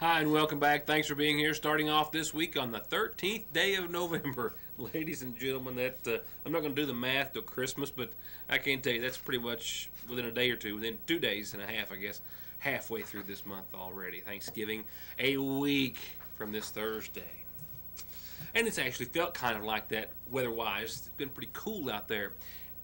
Hi, and welcome back. Thanks for being here. Starting off this week on the 13th day of November. Ladies and gentlemen, I'm not going to do the math till Christmas, but I can tell you that's pretty much within a day or two, within 2 days and a half, I guess, halfway through this month already. Thanksgiving, a week from this Thursday. And it's actually felt kind of like that weather-wise. It's been pretty cool out there.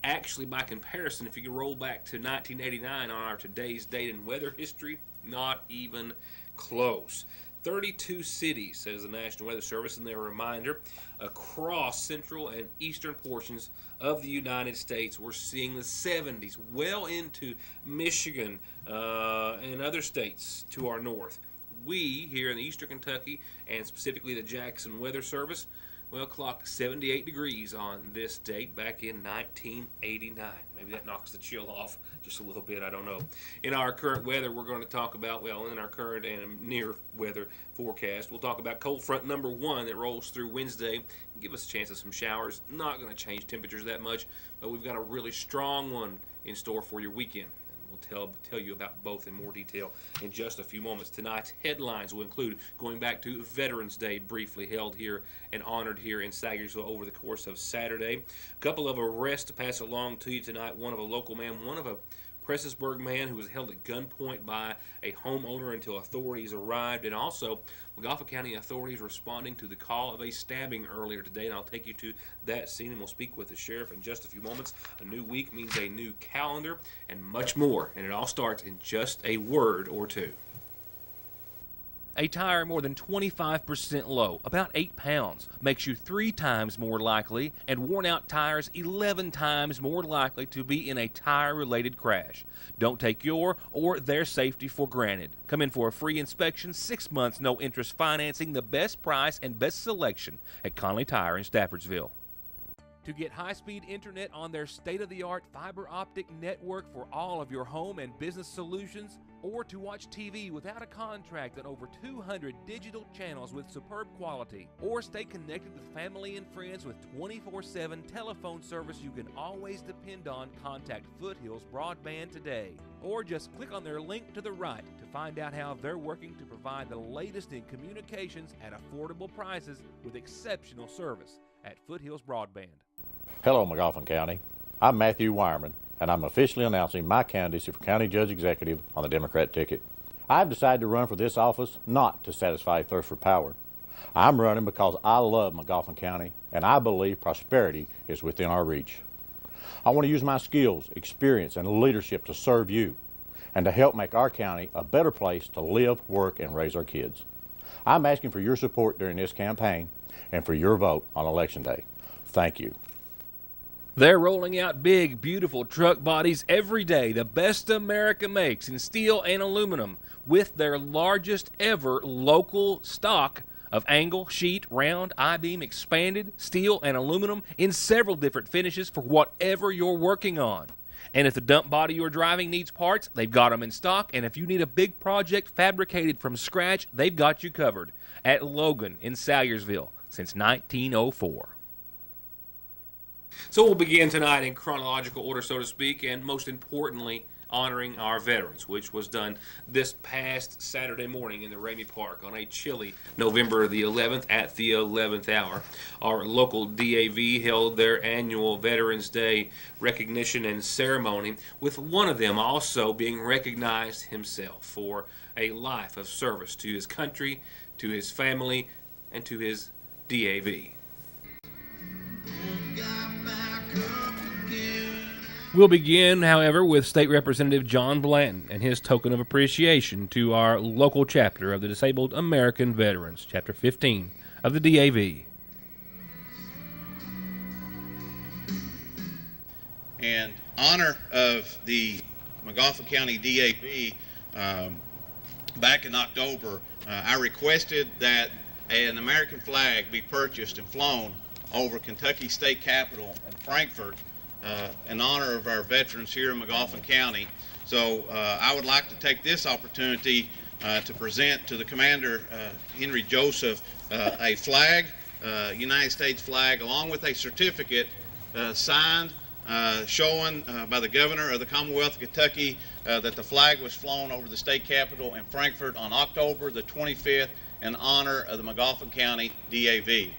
Actually, by comparison, if you could roll back to 1989 on our today's date in weather history, not even close. 32 cities, says the National Weather Service in their reminder, across central and eastern portions of the United States. We're seeing the 70s, well into Michigan and other states to our north. We, here in eastern Kentucky, and specifically the Jackson Weather Service, clocked 78 degrees on this date back in 1989. Maybe that knocks the chill off just a little bit, I don't know. In our current weather, we're going to talk about, in our current and near weather forecast, we'll talk about cold front number 1 that rolls through Wednesday. Give us a chance of some showers. Not going to change temperatures that much, but we've got a really strong one in store for your weekend. We'll tell you about both in more detail in just a few moments. Tonight's headlines will include going back to Veterans Day, briefly held here and honored here in Sagersville over the course of Saturday. A couple of arrests to pass along to you tonight. One of a local man, one of a Prestonsburg man who was held at gunpoint by a homeowner until authorities arrived, and also McGoffin County authorities responding to the call of a stabbing earlier today, and I'll take you to that scene, and we'll speak with the sheriff in just a few moments. A new week means a new calendar and much more, and it all starts in just a word or two. A tire more than 25% low, about 8 pounds, makes you 3 times more likely, and worn out tires 11 times more likely to be in a tire-related crash. Don't take your or their safety for granted. Come in for a free inspection, 6 months, no interest financing, the best price and best selection at Conley Tire in Staffordsville. To get high-speed internet on their state-of-the-art fiber optic network for all of your home and business solutions, or to watch TV without a contract on over 200 digital channels with superb quality, or stay connected with family and friends with 24/7 telephone service you can always depend on, contact Foothills Broadband today. Or just click on their link to the right to find out how they're working to provide the latest in communications at affordable prices with exceptional service at Foothills Broadband. Hello, McGoffin County. I'm Matthew Wireman, and I'm officially announcing my candidacy for County Judge Executive on the Democrat ticket. I've decided to run for this office not to satisfy a thirst for power. I'm running because I love McGoffin County, and I believe prosperity is within our reach. I want to use my skills, experience, and leadership to serve you and to help make our county a better place to live, work, and raise our kids. I'm asking for your support during this campaign and for your vote on Election Day. Thank you. They're rolling out big, beautiful truck bodies every day, the best America makes in steel and aluminum, with their largest ever local stock of angle, sheet, round, I-beam, expanded, steel, and aluminum in several different finishes for whatever you're working on. And if the dump body you're driving needs parts, they've got them in stock. And if you need a big project fabricated from scratch, they've got you covered at Logan in Salyersville since 1904. So we'll begin tonight in chronological order, so to speak, and most importantly, honoring our veterans, which was done this past Saturday morning in the Ramey Park on a chilly November the 11th at the 11th hour. Our local DAV held their annual Veterans Day recognition and ceremony, with one of them also being recognized himself for a life of service to his country, to his family, and to his DAV. We'll begin, however, with State Representative John Blanton and his token of appreciation to our local chapter of the Disabled American Veterans, Chapter 15 of the DAV. In honor of the McGoffin County DAV, back in October, I requested that an American flag be purchased and flown over Kentucky State Capitol in Frankfort in honor of our veterans here in McGoffin County. So I would like to take this opportunity to present to the Commander, Henry Joseph, a flag, United States flag, along with a certificate signed showing by the governor of the Commonwealth of Kentucky that the flag was flown over the state capitol in Frankfort on October the 25th in honor of the McGoffin County DAV.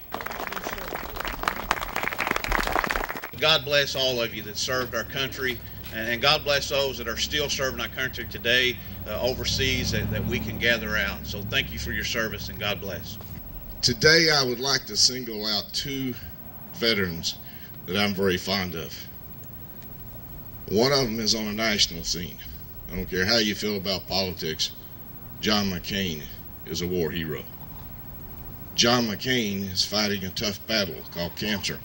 God bless all of you that served our country, and God bless those that are still serving our country today overseas that we can gather out. So thank you for your service, and God bless. Today I would like to single out two veterans that I'm very fond of. One of them is on a national scene. I don't care how you feel about politics, John McCain is a war hero. John McCain is fighting a tough battle called cancer.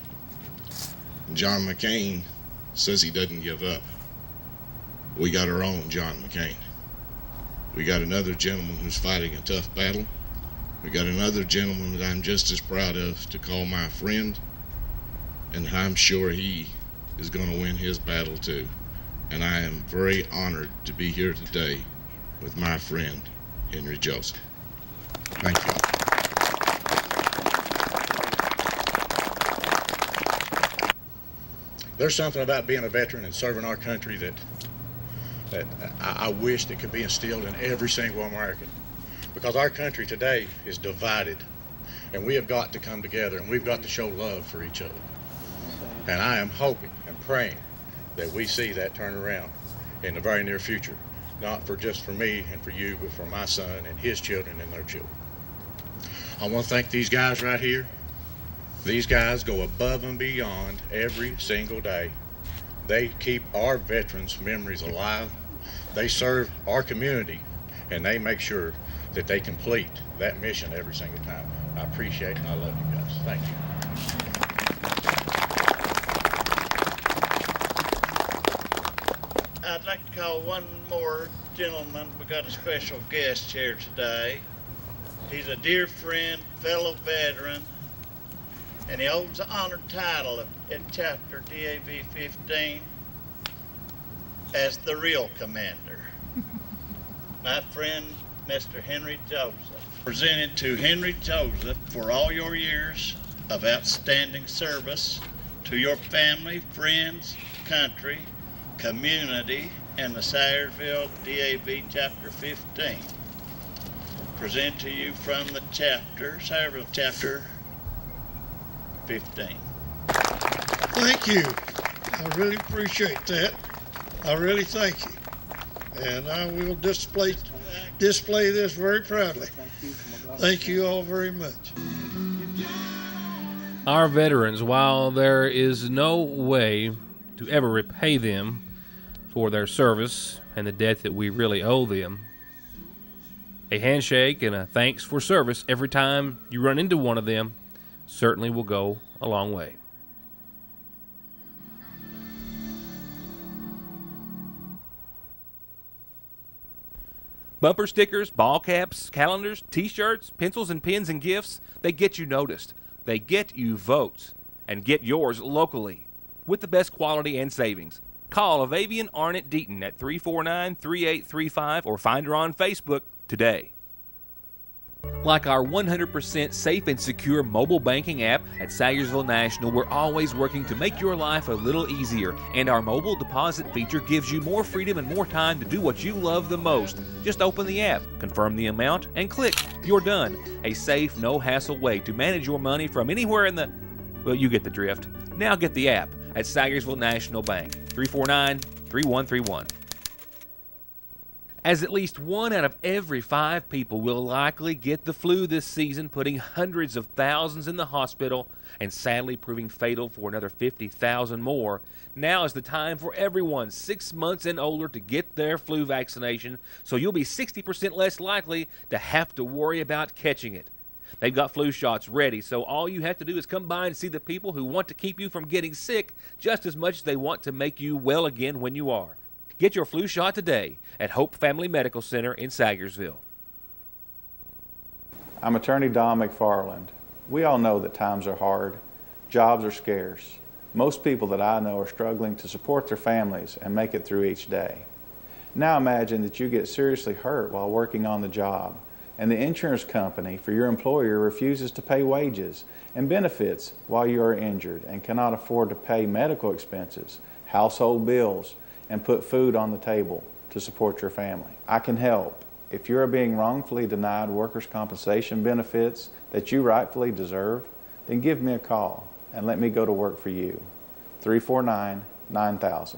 And John McCain says he doesn't give up. We got our own John McCain. We got another gentleman who's fighting a tough battle. We got another gentleman that I'm just as proud of to call my friend, and I'm sure he is going to win his battle too. And I am very honored to be here today with my friend, Henry Joseph. Thank you. There's something about being a veteran and serving our country that I wish that could be instilled in every single American. Because our country today is divided, and we have got to come together, and we've got to show love for each other. And I am hoping and praying that we see that turn around in the very near future, not just for me and for you, but for my son and his children and their children. I want to thank these guys right here. These guys go above and beyond every single day. They keep our veterans' memories alive. They serve our community, and they make sure that they complete that mission every single time. I appreciate it, and I love you guys. Thank you. I'd like to call one more gentleman. We got a special guest here today. He's a dear friend, fellow veteran, and he holds the honored title at Chapter DAV 15 as the real commander. My friend, Mr. Henry Joseph. Presented to Henry Joseph for all your years of outstanding service to your family, friends, country, community, and the Sayersville DAV Chapter 15. Present to you from the chapter, Sayersville Chapter 15. Thank you. I really appreciate that. I really thank you. And I will display this very proudly. Thank you all very much. Our veterans, while there is no way to ever repay them for their service and the debt that we really owe them, a handshake and a thanks for service every time you run into one of them certainly will go a long way. Bumper stickers, ball caps, calendars, t-shirts, pencils and pens and gifts, they get you noticed. They get you votes. And get yours locally with the best quality and savings. Call Avavian Arnett Deaton at 349-3835 or find her on Facebook today. Like our 100% safe and secure mobile banking app at Sayersville National, we're always working to make your life a little easier, and our mobile deposit feature gives you more freedom and more time to do what you love the most. Just open the app, confirm the amount, and click. You're done. A safe, no-hassle way to manage your money from anywhere in the... Well, you get the drift. Now get the app at Sayersville National Bank, 349-3131. As at least 1 out of every 5 people will likely get the flu this season, putting hundreds of thousands in the hospital and sadly proving fatal for another 50,000 more, now is the time for everyone 6 months and older to get their flu vaccination, so you'll be 60% less likely to have to worry about catching it. They've got flu shots ready, so all you have to do is come by and see the people who want to keep you from getting sick just as much as they want to make you well again when you are. Get your flu shot today at Hope Family Medical Center in Sayersville. I'm attorney Don McFarland. We all know that times are hard. Jobs are scarce. Most people that I know are struggling to support their families and make it through each day. Now imagine that you get seriously hurt while working on the job and the insurance company for your employer refuses to pay wages and benefits while you are injured and cannot afford to pay medical expenses, household bills, and put food on the table to support your family. I can help. If you are being wrongfully denied workers' compensation benefits that you rightfully deserve, then give me a call and let me go to work for you. 349-9000.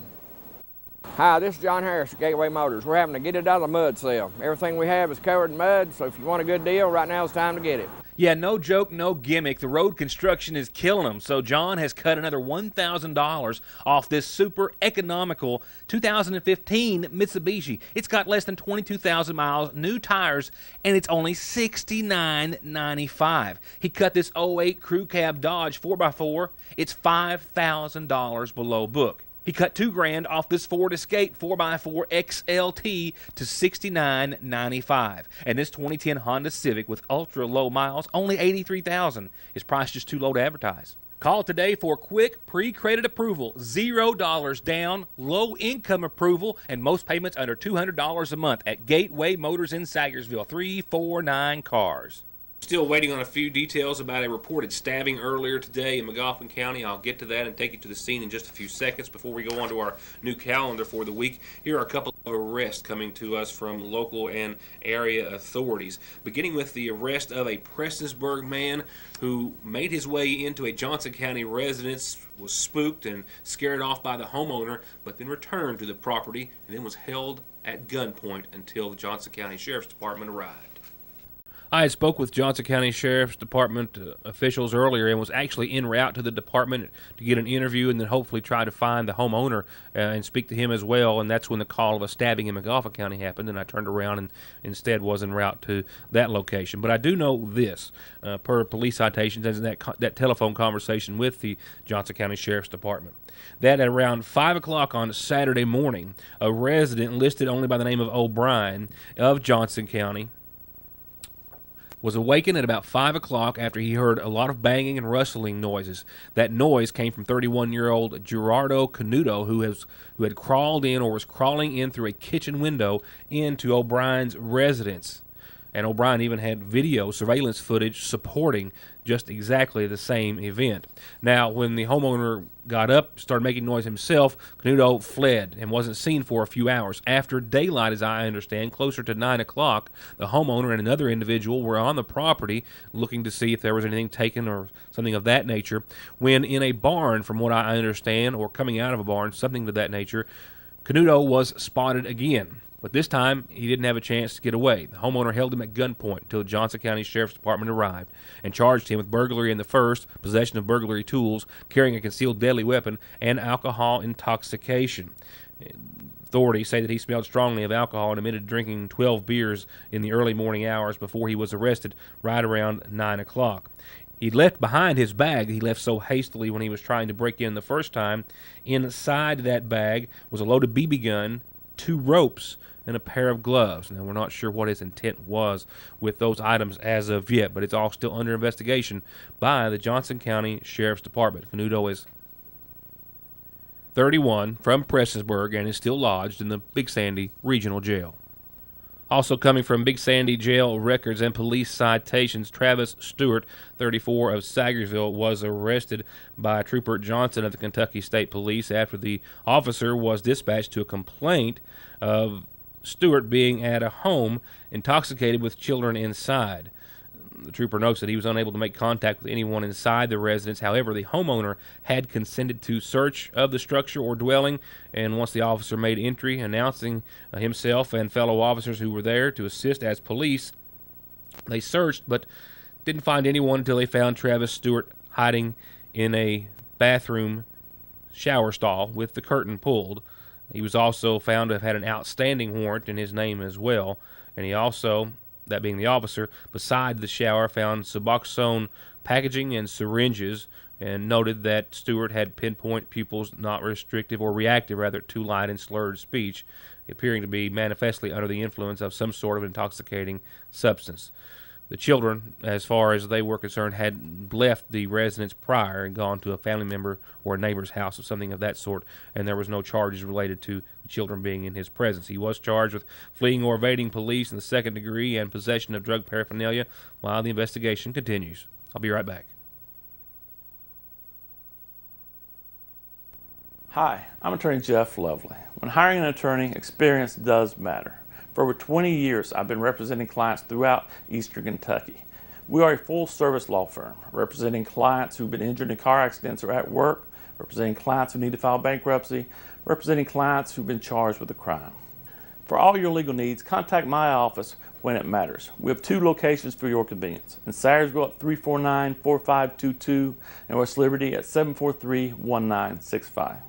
Hi, this is John Harris at Gateway Motors. We're having to get it out of the mud sale. Everything we have is covered in mud, so if you want a good deal, right now is time to get it. Yeah, no joke, no gimmick. The road construction is killing them. So John has cut another $1,000 off this super economical 2015 Mitsubishi. It's got less than 22,000 miles, new tires, and it's only $69.95. He cut this 08 Crew Cab Dodge 4x4. It's $5,000 below book. He cut $2,000 off this Ford Escape 4x4 XLT to $69.95. And this 2010 Honda Civic with ultra low miles, only $83,000. His price just too low to advertise. Call today for quick pre-credit approval, $0 down, low income approval, and most payments under $200 a month at Gateway Motors in Sagersville, 349 Cars. Still waiting on a few details about a reported stabbing earlier today in McGoffin County. I'll get to that and take you to the scene in just a few seconds. Before we go on to our new calendar for the week, here are a couple of arrests coming to us from local and area authorities. Beginning with the arrest of a Prestonsburg man who made his way into a Johnson County residence, was spooked and scared off by the homeowner, but then returned to the property and then was held at gunpoint until the Johnson County Sheriff's Department arrived. I had spoke with Johnson County Sheriff's Department officials earlier and was actually en route to the department to get an interview and then hopefully try to find the homeowner and speak to him as well. And that's when the call of a stabbing in McGoffin County happened, and I turned around and instead was en route to that location. But I do know this, per police citations and that telephone conversation with the Johnson County Sheriff's Department, that at around 5 o'clock on Saturday morning, a resident listed only by the name of O'Brien of Johnson County was awakened at about 5 o'clock after he heard a lot of banging and rustling noises. That noise came from 31-year-old Gerardo Canuto, who had crawled in or was crawling in through a kitchen window into O'Brien's residence. And O'Brien even had video surveillance footage supporting just exactly the same event. Now, when the homeowner got up, started making noise himself, Canuto fled and wasn't seen for a few hours. After daylight, as I understand, closer to 9 o'clock, the homeowner and another individual were on the property looking to see if there was anything taken or something of that nature, when in a barn, from what I understand, or coming out of a barn, something of that nature, Canuto was spotted again. But this time, he didn't have a chance to get away. The homeowner held him at gunpoint until the Johnson County Sheriff's Department arrived and charged him with burglary in the first, possession of burglary tools, carrying a concealed deadly weapon, and alcohol intoxication. Authorities say that he smelled strongly of alcohol and admitted drinking 12 beers in the early morning hours before he was arrested right around 9 o'clock. He left behind his bag he left so hastily when he was trying to break in the first time. Inside that bag was a loaded BB gun, 2 ropes, and a pair of gloves. Now, we're not sure what his intent was with those items as of yet, but it's all still under investigation by the Johnson County Sheriff's Department. Canuto is 31, from Prestonsburg, and is still lodged in the Big Sandy Regional Jail. Also coming from Big Sandy Jail records and police citations, Travis Stewart, 34, of Sagersville, was arrested by Trooper Johnson of the Kentucky State Police after the officer was dispatched to a complaint of Stewart being at a home intoxicated with children inside. The trooper notes that he was unable to make contact with anyone inside the residence. However, the homeowner had consented to search of the structure or dwelling, and once the officer made entry, announcing himself and fellow officers who were there to assist as police, they searched but didn't find anyone until they found Travis Stewart hiding in a bathroom shower stall with the curtain pulled. He was also found to have had an outstanding warrant in his name as well, and he also, that being the officer, beside the shower found Suboxone packaging and syringes, and noted that Stewart had pinpoint pupils not restrictive or reactive, rather to light and slurred speech, appearing to be manifestly under the influence of some sort of intoxicating substance. The children, as far as they were concerned, had left the residence prior and gone to a family member or a neighbor's house or something of that sort, and there was no charges related to the children being in his presence. He was charged with fleeing or evading police in the second degree and possession of drug paraphernalia while the investigation continues. I'll be right back. Hi, I'm attorney Jeff Lovely. When hiring an attorney, experience does matter. For over 20 years, I've been representing clients throughout Eastern Kentucky. We are a full-service law firm, representing clients who've been injured in car accidents or at work, representing clients who need to file bankruptcy, representing clients who've been charged with a crime. For all your legal needs, contact my office when it matters. We have 2 locations for your convenience. In Sayersville at 349-4522 and West Liberty at 743-1965.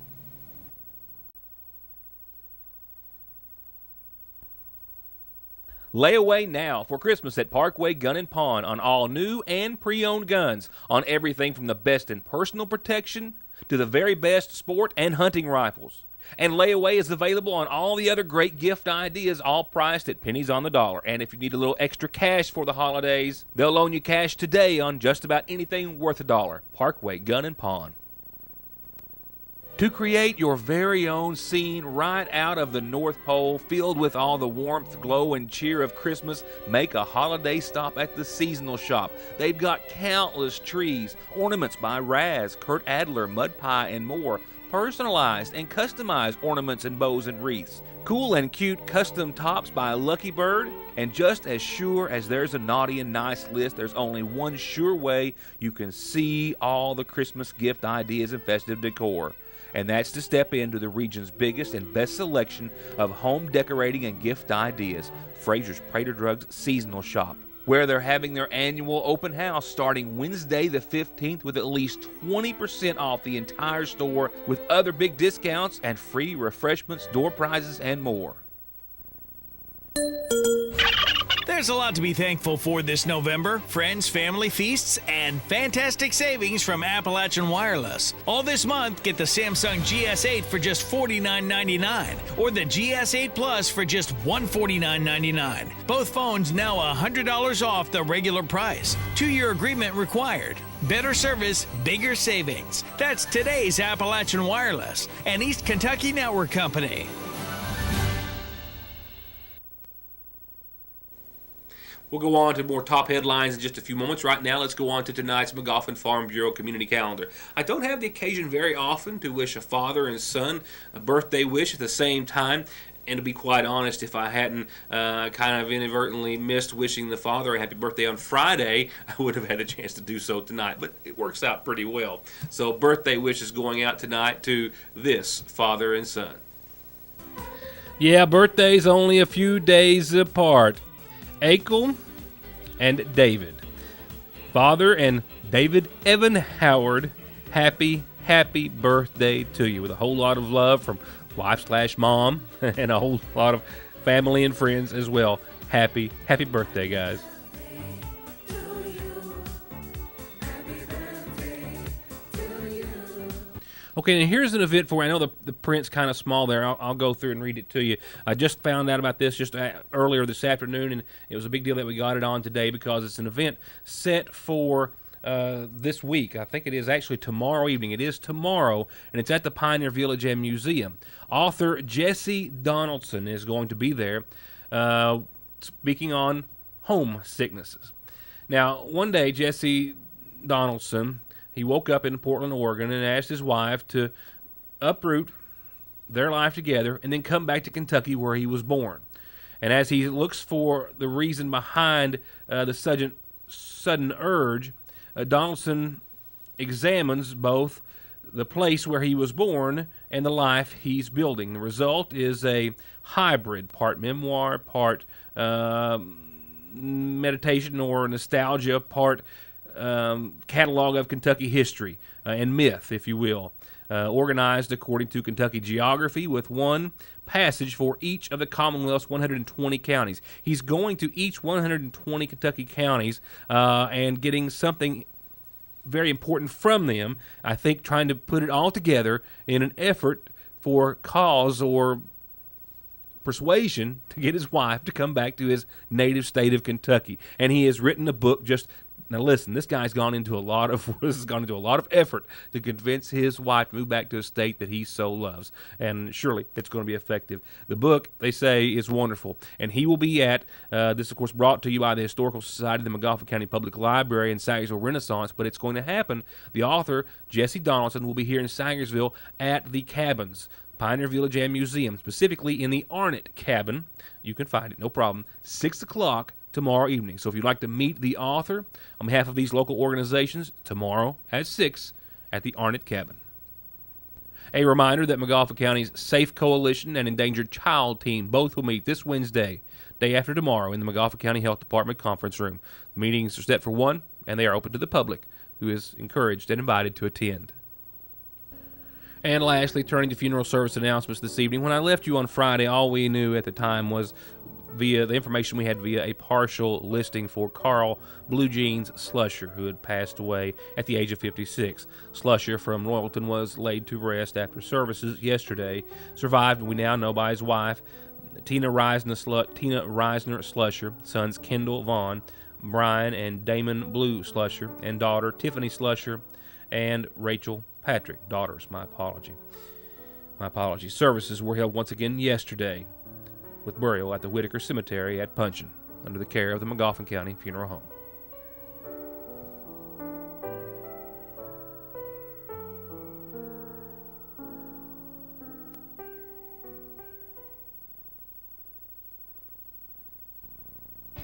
Layaway now for Christmas at Parkway Gun and Pawn on all new and pre-owned guns, on everything from the best in personal protection to the very best sport and hunting rifles. And layaway is available on all the other great gift ideas, all priced at pennies on the dollar. And if you need a little extra cash for the holidays, they'll loan you cash today on just about anything worth $1. Parkway Gun and Pawn. To create your very own scene right out of the North Pole, filled with all the warmth, glow, and cheer of Christmas, make a holiday stop at the Seasonal Shop. They've got countless trees, ornaments by Raz, Kurt Adler, Mud Pie, and more, personalized and customized ornaments and bows and wreaths, cool and cute custom tops by Lucky Bird, and just as sure as there's a naughty and nice list, there's only one sure way you can see all the Christmas gift ideas and festive decor. And that's to step into the region's biggest and best selection of home decorating and gift ideas, Fraser's Prater Drugs Seasonal Shop, where they're having their annual open house starting Wednesday the 15th with at least 20% off the entire store, with other big discounts and free refreshments, door prizes, and more. There's a lot to be thankful for this November. Friends, family feasts, and fantastic savings from Appalachian Wireless. All this month, get the Samsung GS8 for just $49.99 or the GS8 Plus for just $149.99. Both phones now $100 off the regular price. 2-year agreement required. Better service, bigger savings. That's today's Appalachian Wireless, an East Kentucky network company. We'll go on to more top headlines in just a few moments. Right now, let's go on to tonight's McGoffin Farm Bureau Community Calendar. I don't have the occasion very often to wish a father and son a birthday wish at the same time. And to be quite honest, if I hadn't kind of inadvertently missed wishing the father a happy birthday on Friday, I would have had a chance to do so tonight. But it works out pretty well. So birthday wishes going out tonight to this father and son. Yeah, birthdays only a few days apart. Akel and David. Father and David Evan Howard, happy birthday to you, with a whole lot of love from wife/mom and a whole lot of family and friends as well. Happy birthday, guys. Okay, and here's an event for you. I know the print's kind of small there. I'll go through and read it to you. I just found out about this just earlier this afternoon, and it was a big deal that we got it on today because it's an event set for this week. I think it is actually tomorrow evening. It is tomorrow, and it's at the Pioneer Village and Museum. Author Jesse Donaldson is going to be there speaking on home sicknesses. Now, one day, Jesse Donaldson, he woke up in Portland, Oregon, and asked his wife to uproot their life together and then come back to Kentucky where he was born. And as he looks for the reason behind the sudden urge, Donaldson examines both the place where he was born and the life he's building. The result is a hybrid, part memoir, part meditation or nostalgia, part catalog of Kentucky history and myth, if you will, organized according to Kentucky geography, with one passage for each of the Commonwealth's 120 counties. He's going to each 120 Kentucky counties and getting something very important from them, I think, trying to put it all together in an effort for cause or persuasion to get his wife to come back to his native state of Kentucky. And he has written a book just now. Listen, this guy's gone into a lot of effort to convince his wife to move back to a state that he so loves, and surely it's going to be effective. The book, they say, is wonderful, and he will be at this, of course, brought to you by the Historical Society of the Magafa County Public Library and Sayersville Renaissance, but it's going to happen. The author, Jesse Donaldson, will be here in Sayersville at the Cabins, Pioneer Village and Museum, specifically in the Arnett Cabin. You can find it, no problem, 6 o'clock tomorrow evening. So if you'd like to meet the author on behalf of these local organizations, tomorrow at 6 at the Arnett Cabin. A reminder that Magafa County's Safe Coalition and Endangered Child Team both will meet this Wednesday, day after tomorrow, in the Magafa County Health Department conference room. The meetings are set for 1, and they are open to the public, who is encouraged and invited to attend. And lastly, turning to funeral service announcements this evening. When I left you on Friday, all we knew at the time was via the information we had via a partial listing for Carl Blue Jeans Slusher, who had passed away at the age of 56. Slusher from Royalton was laid to rest after services yesterday. Survived, we now know, by his wife, Tina Reisner Slusher, sons Kendall Vaughn, Brian and Damon Blue Slusher, and daughter Tiffany Slusher, and Rachel Patrick. Daughters, my apology. Services were held once again yesterday, with burial at the Whitaker Cemetery at Punchin, under the care of the Magafa County Funeral Home.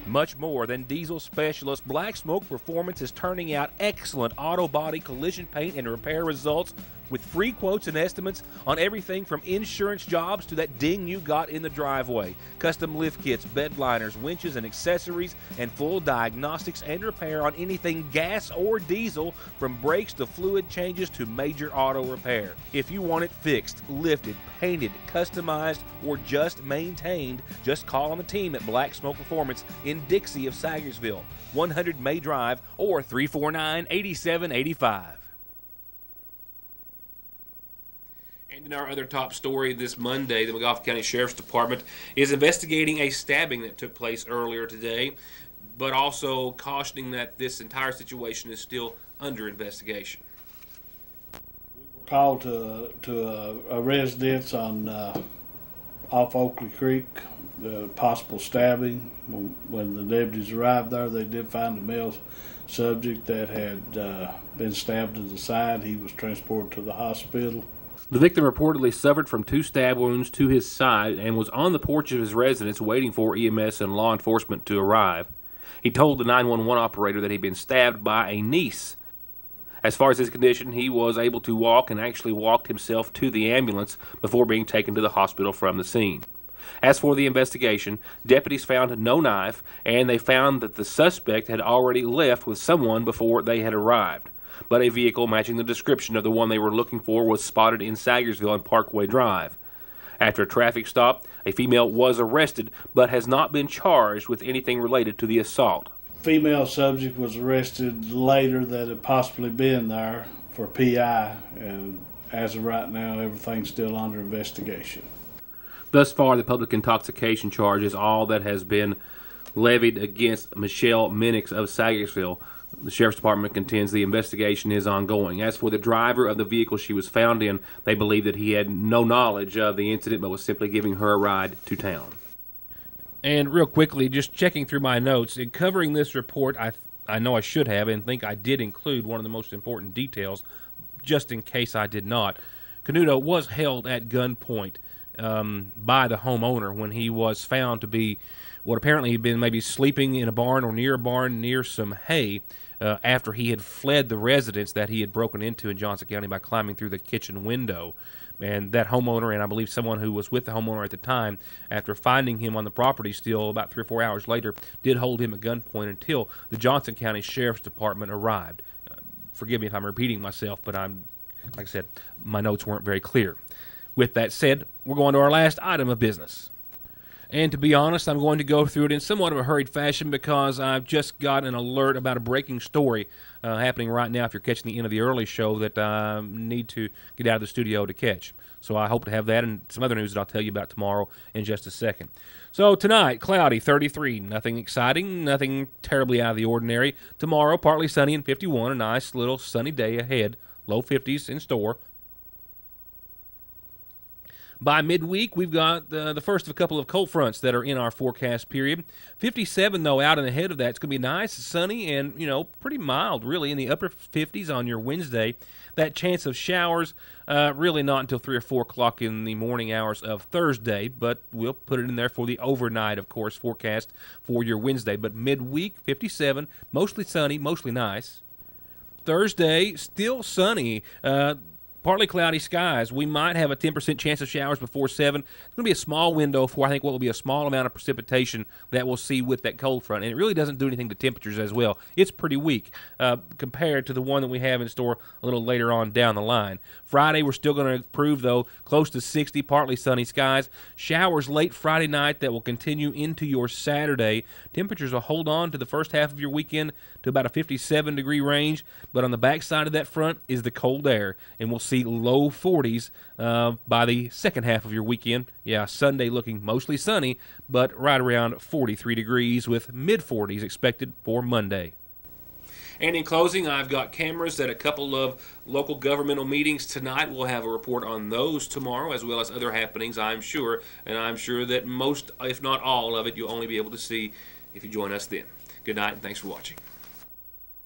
Much more than diesel specialist, Black Smoke Performance is turning out excellent auto body collision paint and repair results with free quotes and estimates on everything from insurance jobs to that ding you got in the driveway. Custom lift kits, bed liners, winches, and accessories, and full diagnostics and repair on anything gas or diesel, from brakes to fluid changes to major auto repair. If you want it fixed, lifted, painted, customized, or just maintained, just call on the team at Black Smoke Performance in Dixie of Sayersville, 100 May Drive, or 349-8785. And in our other top story this Monday, the Magafa County Sheriff's Department is investigating a stabbing that took place earlier today, but also cautioning that this entire situation is still under investigation. Called to a residence on off Oakley Creek, the possible stabbing. When the deputies arrived there, they did find a male subject that had been stabbed to the side. He was transported to the hospital. The victim reportedly suffered from 2 stab wounds to his side and was on the porch of his residence waiting for EMS and law enforcement to arrive. He told the 911 operator that he'd been stabbed by a niece. As far as his condition, he was able to walk and actually walked himself to the ambulance before being taken to the hospital from the scene. As for the investigation, deputies found no knife, and they found that the suspect had already left with someone before they had arrived. But a vehicle matching the description of the one they were looking for was spotted in Sayersville on Parkway Drive. After a traffic stop, a female was arrested, but has not been charged with anything related to the assault. Female subject was arrested later that had possibly been there for PI, and as of right now, everything's still under investigation. Thus far, the public intoxication charge is all that has been levied against Michelle Minix of Sayersville. The Sheriff's Department contends the investigation is ongoing. As for the driver of the vehicle she was found in, they believe that he had no knowledge of the incident but was simply giving her a ride to town. And real quickly, just checking through my notes, in covering this report, I know I should have and think I did include one of the most important details, just in case I did not. Canuto was held at gunpoint by the homeowner when he was found to be what apparently he'd been maybe sleeping in a barn or near a barn near some hay after he had fled the residence that he had broken into in Johnson County by climbing through the kitchen window. And that homeowner, and I believe someone who was with the homeowner at the time, after finding him on the property still about 3 or 4 hours later, did hold him at gunpoint until the Johnson County Sheriff's Department arrived. Forgive me if I'm repeating myself, but like I said, my notes weren't very clear. With that said, we're going to our last item of business. And to be honest, I'm going to go through it in somewhat of a hurried fashion because I've just got an alert about a breaking story happening right now, if you're catching the end of the early show, that I need to get out of the studio to catch. So I hope to have that and some other news that I'll tell you about tomorrow in just a second. So tonight, cloudy, 33. Nothing exciting, nothing terribly out of the ordinary. Tomorrow, partly sunny and 51. A nice little sunny day ahead. Low 50s in store. By midweek, we've got the first of a couple of cold fronts that are in our forecast period. 57, though, out and ahead of that. It's going to be nice, sunny, and, pretty mild, really, in the upper 50s on your Wednesday. That chance of showers, really not until 3 or 4 o'clock in the morning hours of Thursday, but we'll put it in there for the overnight, of course, forecast for your Wednesday. But midweek, 57, mostly sunny, mostly nice. Thursday, still sunny. Partly cloudy skies. We might have a 10% chance of showers before 7. It's going to be a small window for, I think, what will be a small amount of precipitation that we'll see with that cold front. And it really doesn't do anything to temperatures as well. It's pretty weak compared to the one that we have in store a little later on down the line. Friday, we're still going to prove, though, close to 60, partly sunny skies. Showers late Friday night that will continue into your Saturday. Temperatures will hold on to the first half of your weekend to about a 57-degree range. But on the backside of that front is the cold air. And we'll see low 40s by the second half of your weekend. Yeah, Sunday looking mostly sunny, but right around 43 degrees with mid-40s expected for Monday. And in closing, I've got cameras at a couple of local governmental meetings tonight. We'll have a report on those tomorrow, as well as other happenings, I'm sure. And I'm sure that most, if not all of it, you'll only be able to see if you join us then. Good night, and thanks for watching.